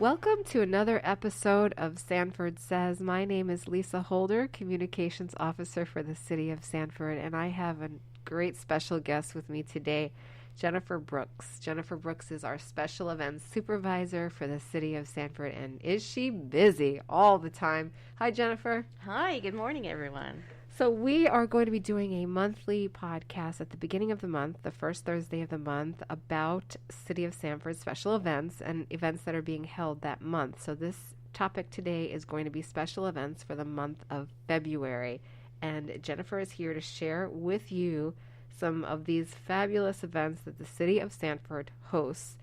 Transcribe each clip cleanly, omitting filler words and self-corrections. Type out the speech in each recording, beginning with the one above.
Welcome to another episode of Sanford Says. My name is Lisa Holder, Communications Officer for the City of Sanford, and I have a great special guest with me today, Jennifer Brooks. Jennifer Brooks is our Special Events Supervisor for the City of Sanford, and is she busy all the time? Hi, Jennifer. Hi, good morning, everyone. So we are going to be doing a monthly podcast at the beginning of the month, the first Thursday of the month, about City of Sanford special events and events that are being held that month. So this topic today is going to be special events for the month of February. And Jennifer is here to share with you some of these fabulous events that the City of Sanford hosts.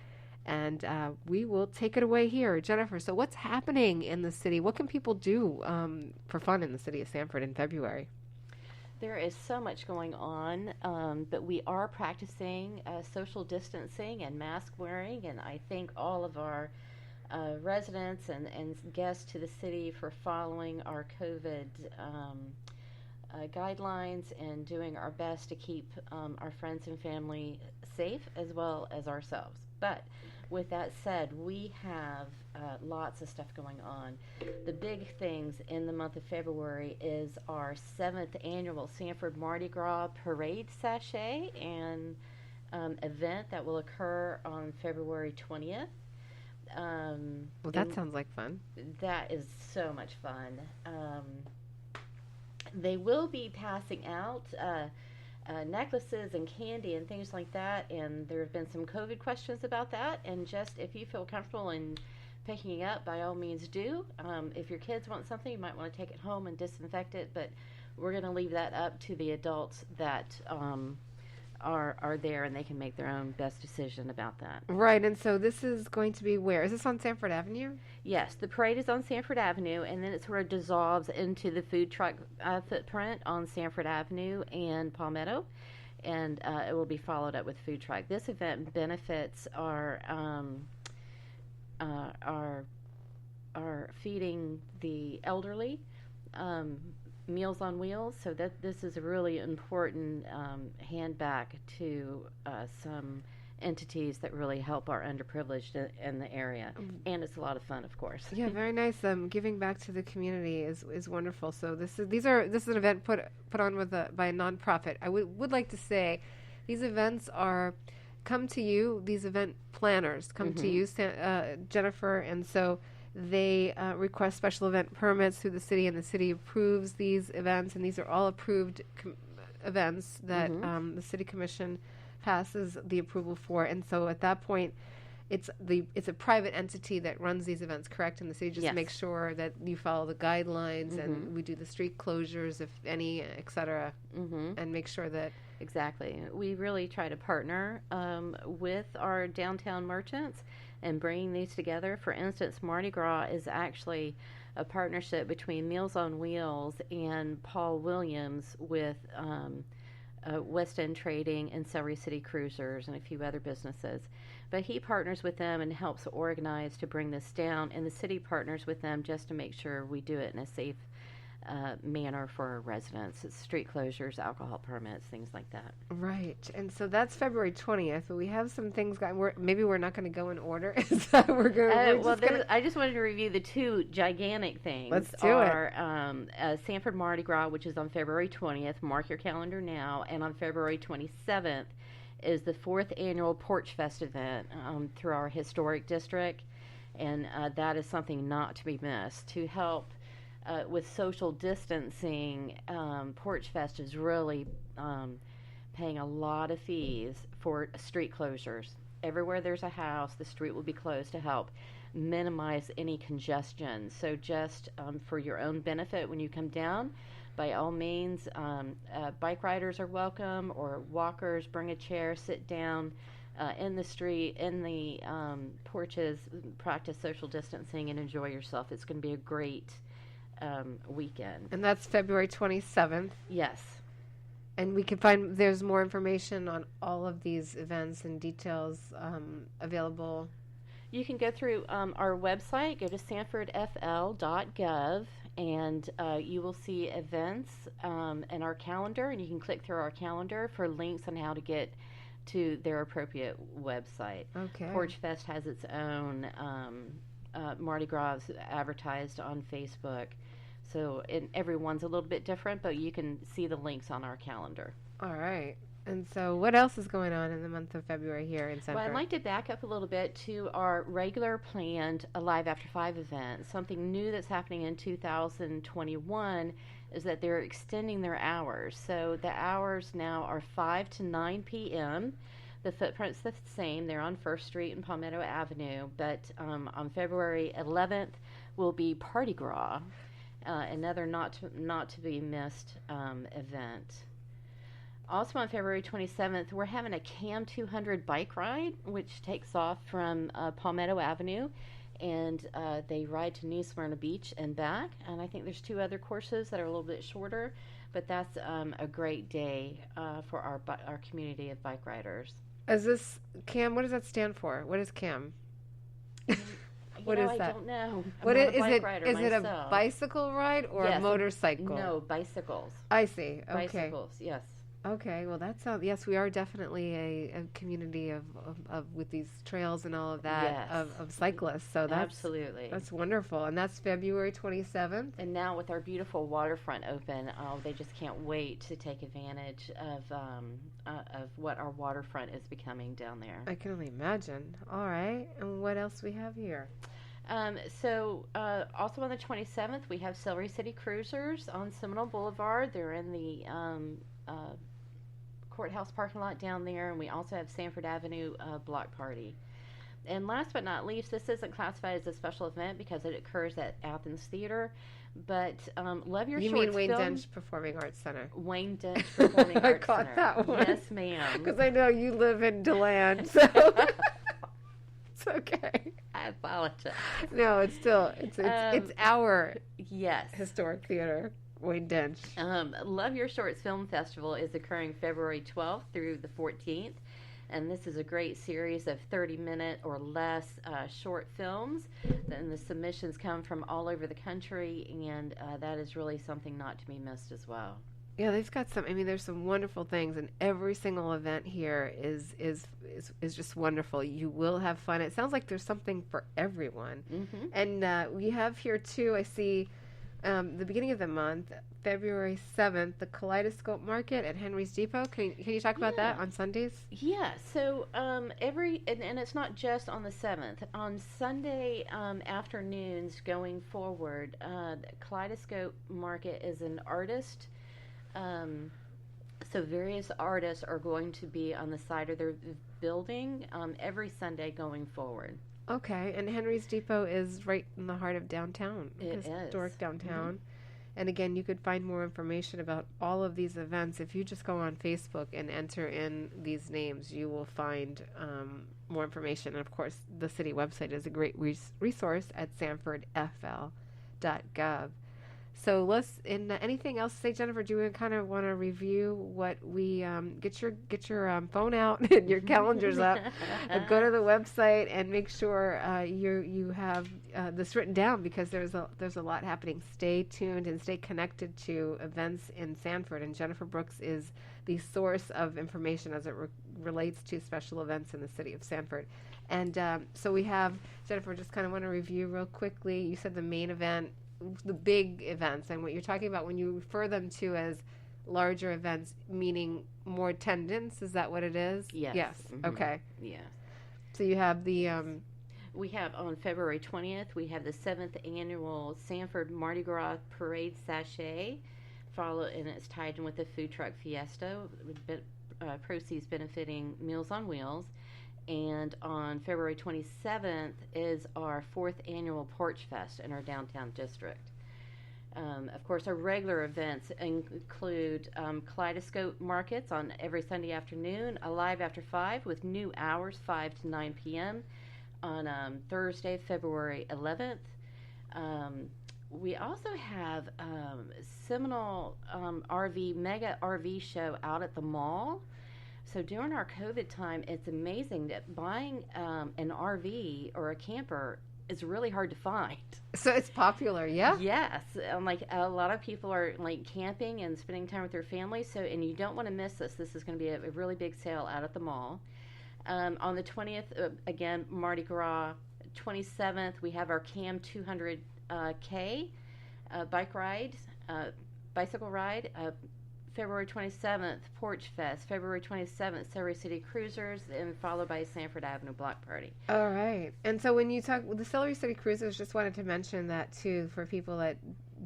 And we will take it away here. Jennifer, so what's happening in the city? What can people do for fun in the City of Sanford in February? There is so much going on, but we are practicing social distancing and mask wearing, and I thank all of our residents and guests to the city for following our COVID guidelines and doing our best to keep our friends and family safe as well as ourselves. But with that said, we have lots of stuff going on. The big things in the month of February is our 7th annual Sanford Mardi Gras Parade Sachet and event that will occur on February 20th. Well, that sounds like fun. That is so much fun. They will be passing out necklaces and candy and things like that, and there have been some COVID questions about that, and just if you feel comfortable in picking it up, by all means do. If your kids want something, you might want to take it home and disinfect it, but we're going to leave that up to the adults that are there, and they can make their own best decision about that. Right, and so this is going to be where? Is this on Sanford Avenue? Yes, the parade is on Sanford Avenue, and then it sort of dissolves into the food truck footprint on Sanford Avenue and Palmetto, and it will be followed up with food truck. This event benefits our feeding the elderly, Meals on Wheels, so that this is a really important hand back to some entities that really help our underprivileged in the area, and it's a lot of fun, of course. Yeah, very nice. Giving back to the community is wonderful. So this is an event put on by a nonprofit. I would like to say, these events come to you. These event planners come to you, Jennifer, and so they request special event permits through the city, and the city approves these events, and these are all approved events that the city commission passes the approval for. And so at that point, it's a private entity that runs these events, correct? And the city just makes sure that you follow the guidelines, and we do the street closures, if any, et cetera, and make sure that... Exactly. We really try to partner with our downtown merchants and bringing these together. For instance, Mardi Gras is actually a partnership between Meals on Wheels and Paul Williams with West End Trading and Celery City Cruisers and a few other businesses. But he partners with them and helps organize to bring this down, and the city partners with them just to make sure we do it in a safe manner for our residents. It's street closures, alcohol permits, things like that. Right. And so that's February 20th. But we have some things maybe we're not going to go in order. Is that I just wanted to review the two gigantic things. Let's do it. Sanford Mardi Gras, which is on February 20th. Mark your calendar now. And on February 27th is the 4th annual Porch Fest event through our historic district. And that is something not to be missed. To help with social distancing, Porch Fest is really paying a lot of fees for street closures. Everywhere there's a house, the street will be closed to help minimize any congestion. So just for your own benefit, when you come down, by all means, bike riders are welcome, or walkers. Bring a chair, sit down in the street, in the porches, practice social distancing, and enjoy yourself. It's going to be a great weekend. And that's February 27th. Yes. And there's more information on all of these events and details available. You can go through our website, go to sanfordfl.gov, and you will see events in our calendar, and you can click through our calendar for links on how to get to their appropriate website. Okay. Porch Fest has its own Mardi Gras advertised on Facebook. So and everyone's a little bit different, but you can see the links on our calendar. All right. And so what else is going on in the month of February here in Sanford? Well, I'd like to back up a little bit to our regular planned Alive After 5 event. Something new that's happening in 2021 is that they're extending their hours. So the hours now are 5 to 9 p.m. The footprint's the same. They're on 1st Street and Palmetto Avenue. But on February 11th will be Mardi Gras, another not to be missed event. Also on February 27th, we're having a CAM 200 bike ride, which takes off from Palmetto Avenue, and they ride to New Smyrna Beach and back. And I think there's 2 other courses that are a little bit shorter, but that's a great day for our community of bike riders. Is this CAM? What does that stand for? What is CAM? What is that? I don't know. What is it? Is myself. it a bicycle ride or Yes, a motorcycle? No, bicycles. I see. Okay. Bicycles, yes. Okay, well that sounds, yes, we are definitely a community of with these trails and all of that, Yes. of cyclists. So Absolutely. that's wonderful. And that's February 27th. And now with our beautiful waterfront open, they just can't wait to take advantage of what our waterfront is becoming down there. I can only imagine. All right, and what else we have here? So also on the 27th, we have Celery City Cruisers on Seminole Boulevard. They're in the courthouse parking lot down there, and we also have Sanford Avenue block party. And last but not least, this isn't classified as a special event because it occurs at Athens Theater, but Love Your You Short mean Wayne Film. Dench Performing Arts Center? Wayne Dench Performing I Arts caught Center. that one. Yes, ma'am. Because I know you live in DeLand, so it's okay. I apologize. No, it's still it's our Yes. historic theater, Wayne Dench. Love Your Shorts Film Festival is occurring February 12th through the 14th. And this is a great series of 30-minute or less short films. And the submissions come from all over the country, and that is really something not to be missed as well. Yeah, they've got some. I mean, there's some wonderful things, and every single event here is just wonderful. You will have fun. It sounds like there's something for everyone. Mm-hmm. And we have here too. I see the beginning of the month, February 7th, the Kaleidoscope Market at Henry's Depot. Can you talk about that on Sundays? Yeah. So and it's not just on the 7th. On Sunday afternoons going forward, the Kaleidoscope Market is an artist. So various artists are going to be on the side of their building every Sunday going forward. Okay, and Henry's Depot is right in the heart of downtown. It Historic is. downtown. And again, you could find more information about all of these events. If you just go on Facebook and enter in these names, you will find more information. And of course, the city website is a great resource at sanfordfl.gov. So anything else to say, Jennifer? Do you kind of want to review what we get your phone out and your calendars up, and go to the website and make sure you have this written down, because there's a lot happening. Stay tuned and stay connected to events in Sanford, and Jennifer Brooks is the source of information as it relates to special events in the city of Sanford. And so we have, Jennifer, just kind of want to review real quickly. You said the main event, the big events, and what you're talking about when you refer them to as larger events, meaning more attendance. Is that what it is? Yes. Yes. Mm-hmm. Okay. Yeah. So you have the we have on February 20th, we have the 7th annual Sanford Mardi Gras Parade Sachet, and it's tied in with the food truck fiesta, proceeds benefiting Meals on Wheels. And on February 27th is our 4th annual Porch Fest in our downtown district. Of course, our regular events include Kaleidoscope markets on every Sunday afternoon, Alive After 5 with new hours, 5 to 9 p.m. on Thursday, February 11th. We also have Seminole Mega RV Show out at the mall. So during our COVID time, it's amazing that buying an RV or a camper is really hard to find. So it's popular, yeah? Yes. Like a lot of people are like camping and spending time with their families. So, and you don't want to miss this. This is going to be a really big sale out at the mall. On the 20th, again, Mardi Gras 27th, we have our CAM 200K bicycle ride. February 27th, Porch Fest. February 27th, Celery City Cruisers, and followed by Sanford Avenue Block Party. All right. And so when you talk with the Celery City Cruisers, just wanted to mention that too for people that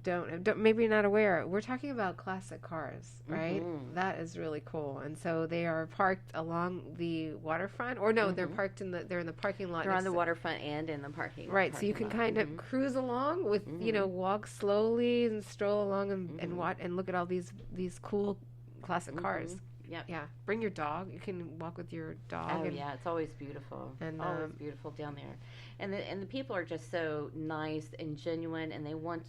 don't maybe not aware. We're talking about classic cars, right? Mm-hmm. That is really cool. And so they are parked along the waterfront, or no, they're parked in the parking lot. They're on the waterfront and in the parking. Right. So you can kind of cruise along with walk slowly and stroll along and watch and look at all these cool classic cars. Yep. Yeah. Bring your dog. You can walk with your dog. Oh, yeah. It's always beautiful. And always beautiful down there. And the people are just so nice and genuine, and they want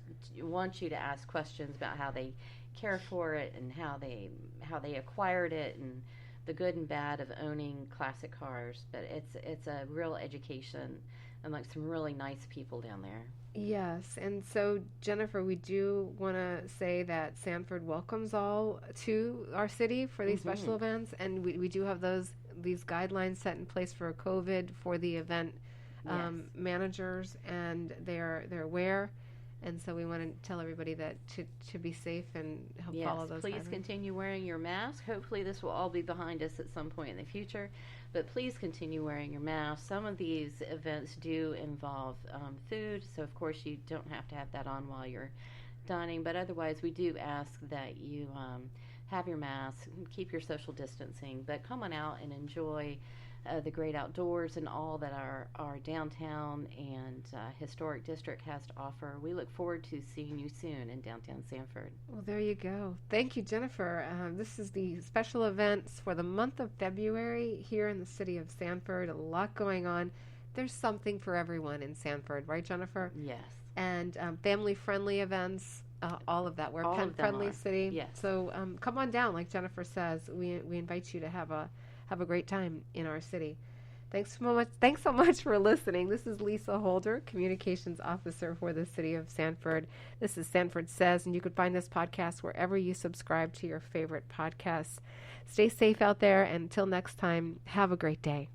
you to ask questions about how they care for it and how they acquired it and the good and bad of owning classic cars. But it's a real education and like some really nice people down there. Yes, and so Jennifer, we do want to say that Sanford welcomes all to our city for these special events, and we do have these guidelines set in place for COVID for the event managers, and they're aware, and so we want to tell everybody that to be safe and help follow those. Please continue wearing your mask. Hopefully, this will all be behind us at some point in the future. But please continue wearing your mask. Some of these events do involve food, so of course you don't have to have that on while you're dining. But otherwise, we do ask that you have your mask, keep your social distancing, but come on out and enjoy the great outdoors and all that our downtown and historic district has to offer. We look forward to seeing you soon in downtown Sanford. Well, there you go. Thank you, Jennifer. This is the special events for the month of February here in the city of Sanford. A lot going on. There's something for everyone in Sanford, right, Jennifer? Yes. And family-friendly events, all of that. We're a pet-friendly city. Yes. So come on down, like Jennifer says. We invite you to have a great time in our city. Thanks so much for listening. This is Lisa Holder, Communications Officer for the City of Sanford. This is Sanford Says, and you can find this podcast wherever you subscribe to your favorite podcasts. Stay safe out there, and until next time, have a great day.